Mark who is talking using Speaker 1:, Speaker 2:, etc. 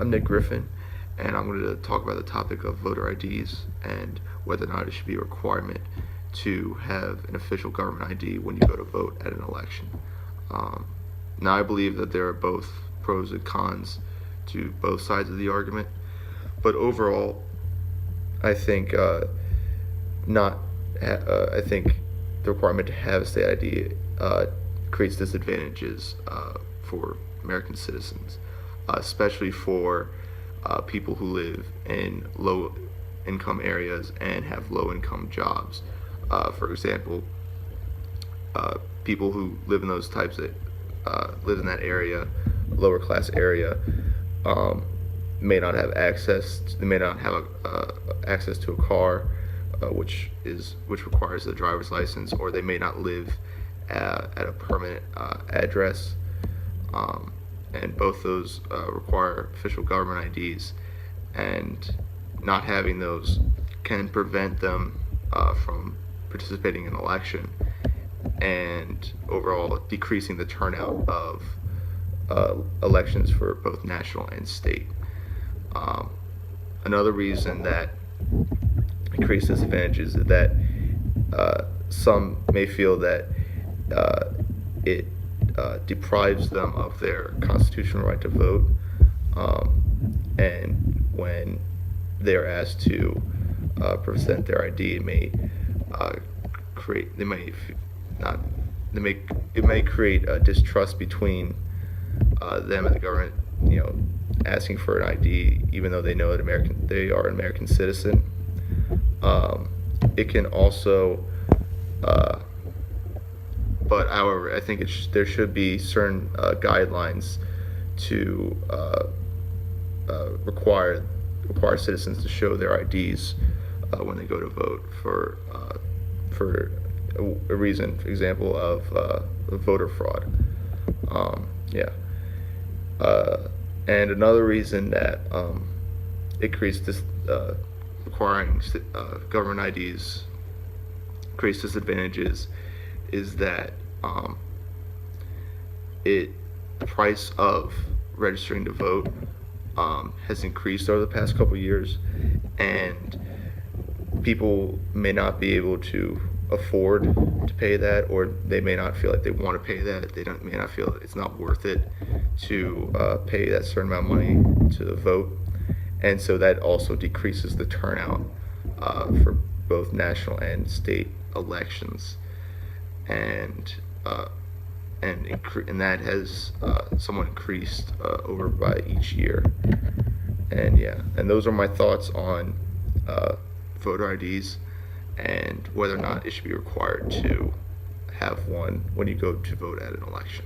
Speaker 1: I'm Nick Griffin, and I'm going to talk about the topic of voter IDs and whether or not it should be a requirement to have an official government ID when you go to vote at an election. Um, Now, I believe that there are both pros and cons to both sides of the argument, but overall, I think I think the requirement to have a state ID creates disadvantages for American citizens, especially for people who live in low income areas and have low income jobs. For example, people who live in those types of live in that area, lower class area, may not have access. They may not have access to a car, which requires a driver's license, or they may not live at a permanent address. And both those require official government IDs, and not having those can prevent them from participating in an election, and overall decreasing the turnout of elections for both national and state. Another reason that it creates disadvantages is that some may feel that it deprives them of their constitutional right to vote, and when they're asked to present their ID, it may create a distrust between them and the government. Asking for an ID, even though they know that they are an American citizen. It can also, but however, I think there should be certain guidelines to require citizens to show their IDs when they go to vote for a reason, for example, of voter fraud. And another reason that it creates this requiring government IDs creates disadvantages is that the price of registering to vote has increased over the past couple of years, and people may not be able to afford to pay that, or they may not feel like they want to pay that. They may not feel it's not worth it to pay that certain amount of money to vote, and so that also decreases the turnout for both national and state elections, and that has somewhat increased over by each year. And those are my thoughts on voter IDs and whether or not it should be required to have one when you go to vote at an election.